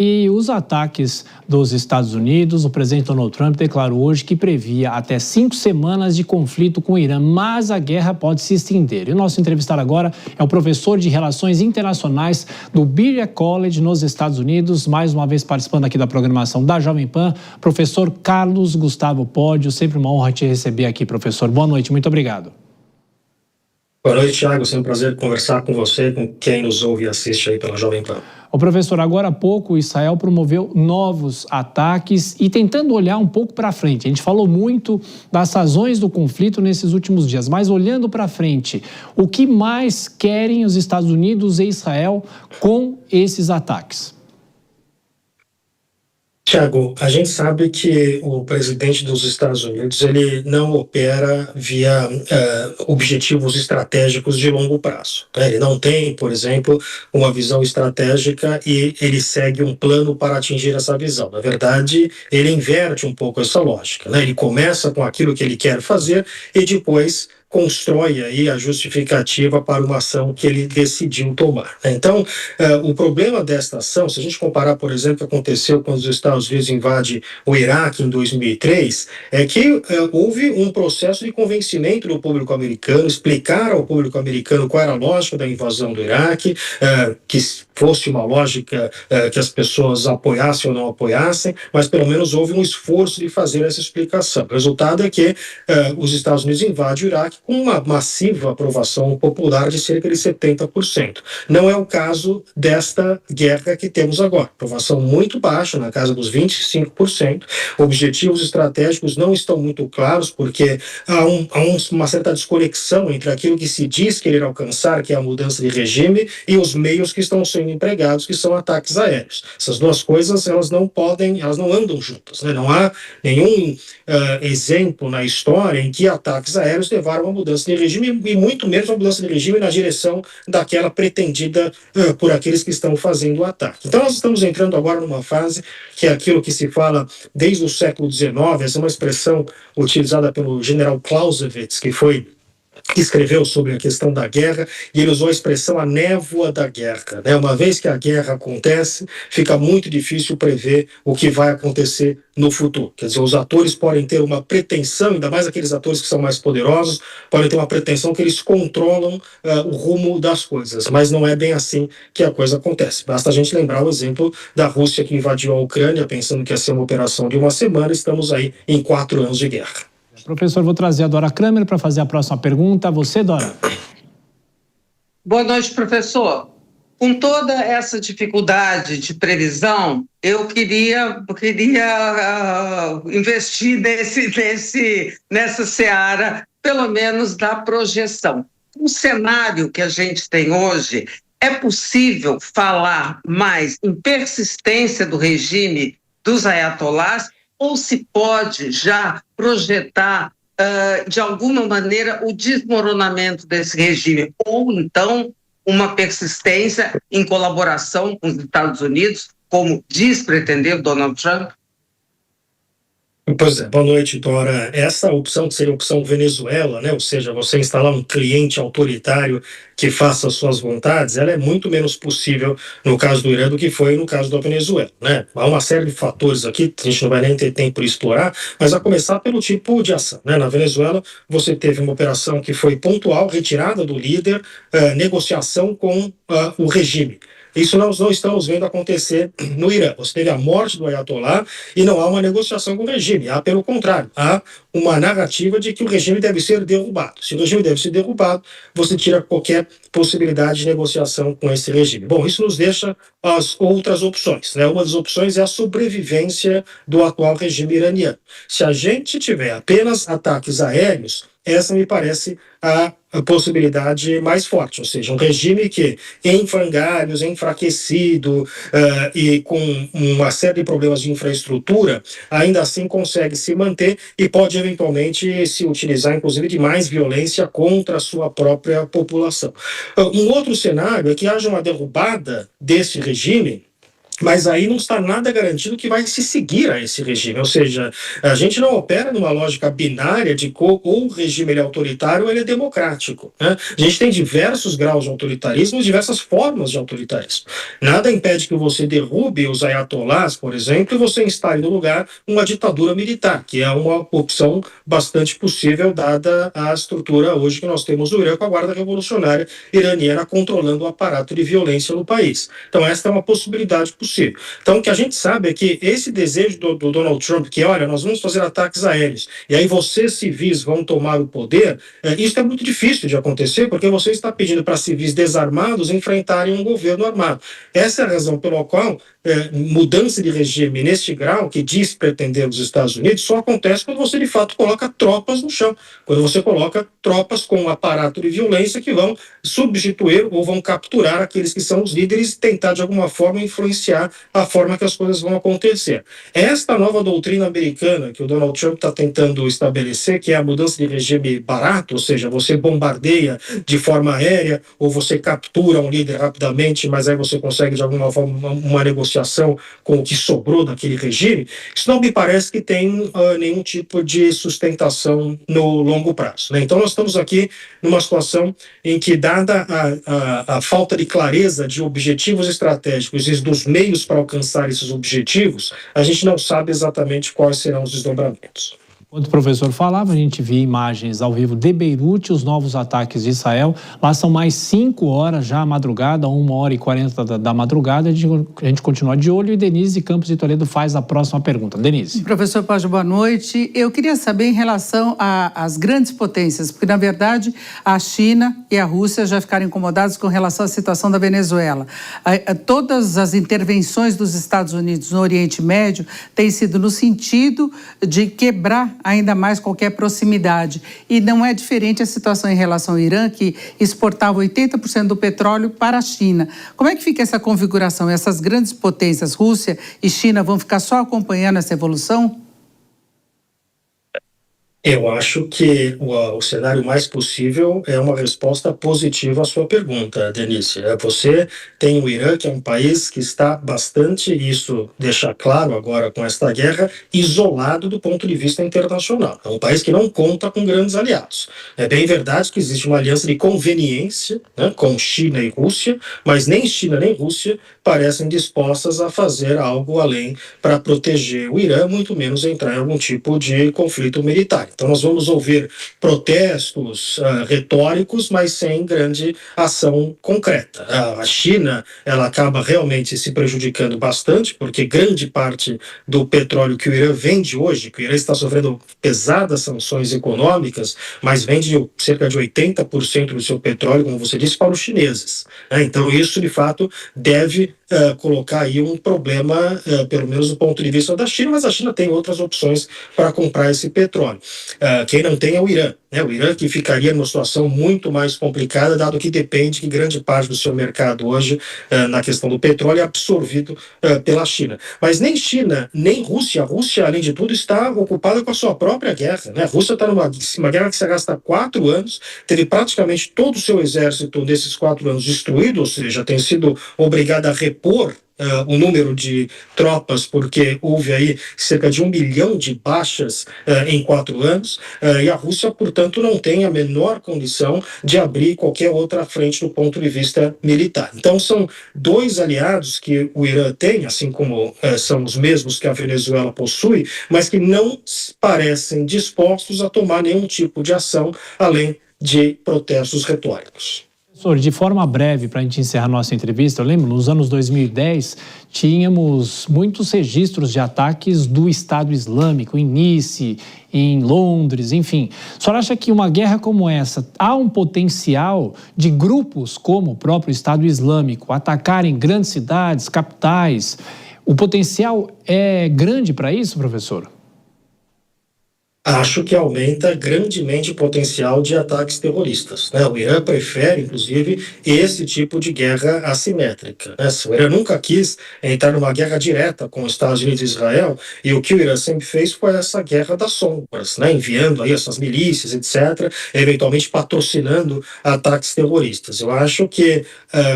E os ataques dos Estados Unidos, o presidente Donald Trump declarou hoje que previa até 5 semanas de conflito com o Irã, mas a guerra pode se estender. E o nosso entrevistado agora é o professor de Relações Internacionais do Berea College, nos Estados Unidos, mais uma vez participando aqui da programação da Jovem Pan, professor Carlos Gustavo Pódio. Sempre uma honra te receber aqui, professor. Boa noite, muito obrigado. Boa noite, Thiago. Sempre um prazer conversar com você, com quem nos ouve e assiste aí pela Jovem Pan. O professor, agora há pouco Israel promoveu novos ataques e tentando olhar um pouco para frente. A gente falou muito das razões do conflito nesses últimos dias, mas olhando para frente, o que mais querem os Estados Unidos e Israel com esses ataques? Tiago, a gente sabe que o presidente dos Estados Unidos ele não opera via objetivos estratégicos de longo prazo. Ele não tem, por exemplo, uma visão estratégica e ele segue um plano para atingir essa visão. Na verdade, ele inverte um pouco essa lógica. Ele começa com aquilo que ele quer fazer e depois constrói aí a justificativa para uma ação que ele decidiu tomar. Então, o problema desta ação, se a gente comparar, por exemplo, o que aconteceu quando os Estados Unidos invadem o Iraque em 2003, é que houve um processo de convencimento do público americano, explicar ao público americano qual era a lógica da invasão do Iraque, que fosse uma lógica que as pessoas apoiassem ou não apoiassem, mas pelo menos houve um esforço de fazer essa explicação. O resultado é que os Estados Unidos invadem o Iraque com uma massiva aprovação popular de cerca de 70%. Não é o caso desta guerra que temos agora. Aprovação muito baixa, na casa dos 25%. Objetivos estratégicos não estão muito claros, porque há uma certa desconexão entre aquilo que se diz querer alcançar, que é a mudança de regime, e os meios que estão sendo empregados, que são ataques aéreos. Essas duas coisas, elas não andam juntas. Não há nenhum exemplo na história em que ataques aéreos levaram a uma mudança de regime, e muito menos uma mudança de regime na direção daquela pretendida por aqueles que estão fazendo o ataque. Então nós estamos entrando agora numa fase que é aquilo que se fala desde o século XIX, essa é uma expressão utilizada pelo general Clausewitz, que escreveu sobre a questão da guerra, e ele usou a expressão a névoa da guerra. Uma vez que a guerra acontece, fica muito difícil prever o que vai acontecer no futuro. Quer dizer, os atores podem ter uma pretensão, ainda mais aqueles atores que são mais poderosos, podem ter uma pretensão que eles controlam o rumo das coisas, mas não é bem assim que a coisa acontece. Basta a gente lembrar o exemplo da Rússia que invadiu a Ucrânia, pensando que ia ser uma operação de uma semana, estamos aí em 4 anos de guerra. Professor, vou trazer a Dora Kramer para fazer a próxima pergunta. Você, Dora. Boa noite, professor. Com toda essa dificuldade de previsão, eu queria investir nessa seara, pelo menos da projeção. O cenário que a gente tem hoje, é possível falar mais em persistência do regime dos ayatolás, ou se pode já projetar, de alguma maneira, o desmoronamento desse regime, ou então uma persistência em colaboração com os Estados Unidos, como diz pretender o Donald Trump? Pois é, boa noite, Dora. Essa opção, que seria a opção Venezuela, ou seja, você instalar um cliente autoritário que faça as suas vontades, ela é muito menos possível no caso do Irã do que foi no caso da Venezuela. Há uma série de fatores aqui, a gente não vai nem ter tempo de explorar, mas a começar pelo tipo de ação. Na Venezuela, você teve uma operação que foi pontual, retirada do líder, negociação com o regime. Isso nós não estamos vendo acontecer no Irã. Você teve a morte do Ayatollah e não há uma negociação com o regime. Há, pelo contrário, há uma narrativa de que o regime deve ser derrubado. Se o regime deve ser derrubado, você tira qualquer possibilidade de negociação com esse regime. Bom, isso nos deixa as outras opções. Uma das opções é a sobrevivência do atual regime iraniano. Se a gente tiver apenas ataques aéreos, essa me parece a possibilidade mais forte, ou seja, um regime que, em frangalhos, enfraquecido e com uma série de problemas de infraestrutura, ainda assim consegue se manter e pode eventualmente se utilizar, inclusive, de mais violência contra a sua própria população. Um outro cenário é que haja uma derrubada desse regime mas aí não está nada garantido que vai se seguir a esse regime, ou seja, a gente não opera numa lógica binária de ou o regime ele é autoritário ou ele é democrático, né? A gente tem diversos graus de autoritarismo e diversas formas de autoritarismo. Nada impede que você derrube os ayatolás, por exemplo, e você instale no lugar uma ditadura militar, que é uma opção bastante possível dada a estrutura hoje que nós temos no Irã com a Guarda Revolucionária iraniana controlando o aparato de violência no país. Então esta é uma possibilidade possível. Então, o que a gente sabe é que esse desejo do Donald Trump, que, olha, nós vamos fazer ataques aéreos, e aí vocês, civis, vão tomar o poder, isso é muito difícil de acontecer, porque você está pedindo para civis desarmados enfrentarem um governo armado. Essa é a razão pela qual mudança de regime neste grau, que diz pretender os Estados Unidos, só acontece quando você, de fato, coloca tropas no chão, quando você coloca tropas com um aparato de violência que vão substituir ou vão capturar aqueles que são os líderes e tentar, de alguma forma, influenciar a forma que as coisas vão acontecer. Esta nova doutrina americana que o Donald Trump está tentando estabelecer, que é a mudança de regime barato, ou seja, você bombardeia de forma aérea ou você captura um líder rapidamente, mas aí você consegue, de alguma forma, uma negociação com o que sobrou daquele regime, isso não me parece que tem nenhum tipo de sustentação no longo prazo, né? Então nós estamos aqui numa situação em que, dada a falta de clareza de objetivos estratégicos e dos meios para alcançar esses objetivos, a gente não sabe exatamente quais serão os desdobramentos. Enquanto o professor falava, a gente via imagens ao vivo de Beirute, os novos ataques de Israel. Lá são mais 5 horas já à madrugada, 1h40 da madrugada. A gente continua de olho e Denise Campos de Toledo faz a próxima pergunta. Denise. Professor Paz, boa noite. Eu queria saber em relação às grandes potências, porque, na verdade, a China e a Rússia já ficaram incomodados com relação à situação da Venezuela. Todas as intervenções dos Estados Unidos no Oriente Médio têm sido no sentido de quebrar ainda mais qualquer proximidade. E não é diferente a situação em relação ao Irã, que exportava 80% do petróleo para a China. Como é que fica essa configuração? Essas grandes potências, Rússia e China, vão ficar só acompanhando essa evolução? Eu acho que o cenário mais possível é uma resposta positiva à sua pergunta, Denise. Você tem o Irã, que é um país que está bastante, isso deixa claro agora com esta guerra, isolado do ponto de vista internacional. É um país que não conta com grandes aliados. É bem verdade que existe uma aliança de conveniência, né, com China e Rússia, mas nem China nem Rússia parecem dispostas a fazer algo além para proteger o Irã, muito menos entrar em algum tipo de conflito militar. Então nós vamos ouvir protestos retóricos, mas sem grande ação concreta. A China, ela acaba realmente se prejudicando bastante, porque grande parte do petróleo que o Irã vende hoje, que o Irã está sofrendo pesadas sanções econômicas, mas vende cerca de 80% do seu petróleo, como você disse, para os chineses. Então isso, de fato, deve colocar aí um problema, pelo menos do ponto de vista da China, mas a China tem outras opções para comprar esse petróleo. Quem não tem é o Irã, né? O Irã que ficaria numa situação muito mais complicada, dado que depende que grande parte do seu mercado hoje, na questão do petróleo, é absorvido pela China. Mas nem China, nem Rússia. A Rússia, além de tudo, está ocupada com a sua própria guerra, né? A Rússia está numa guerra que se gasta 4 anos, teve praticamente todo o seu exército nesses 4 anos destruído, ou seja, tem sido obrigada a repor o número de tropas, porque houve aí cerca de 1 milhão de baixas em 4 anos, e a Rússia, portanto, não tem a menor condição de abrir qualquer outra frente do ponto de vista militar. Então, são 2 aliados que o Irã tem, assim como são os mesmos que a Venezuela possui, mas que não parecem dispostos a tomar nenhum tipo de ação, além de protestos retóricos. Professor, de forma breve, para a gente encerrar nossa entrevista, eu lembro, nos anos 2010, tínhamos muitos registros de ataques do Estado Islâmico, em Nice, em Londres, enfim. O senhor acha que uma guerra como essa, há um potencial de grupos como o próprio Estado Islâmico atacarem grandes cidades, capitais? O potencial é grande para isso, professor? Acho que aumenta grandemente o potencial de ataques terroristas, né? O Irã prefere, inclusive, esse tipo de guerra assimétrica, né? O Irã nunca quis entrar numa guerra direta com os Estados Unidos e Israel, e o que o Irã sempre fez foi essa guerra das sombras, né? Enviando aí essas milícias, etc., eventualmente patrocinando ataques terroristas. Eu acho que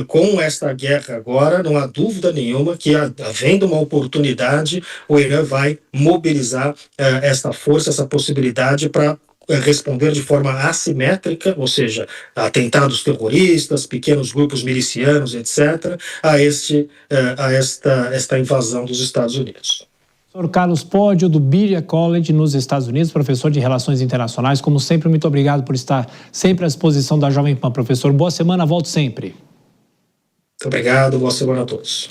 com esta guerra agora, não há dúvida nenhuma que, havendo uma oportunidade, o Irã vai mobilizar essa força, essa possibilidade para responder de forma assimétrica, ou seja, atentados terroristas, pequenos grupos milicianos, etc., a esta invasão dos Estados Unidos. Professor Carlos Pódio, do Berea College, nos Estados Unidos, professor de Relações Internacionais. Como sempre, muito obrigado por estar sempre à disposição da Jovem Pan. Professor, boa semana, volte sempre. Muito obrigado, boa semana a todos.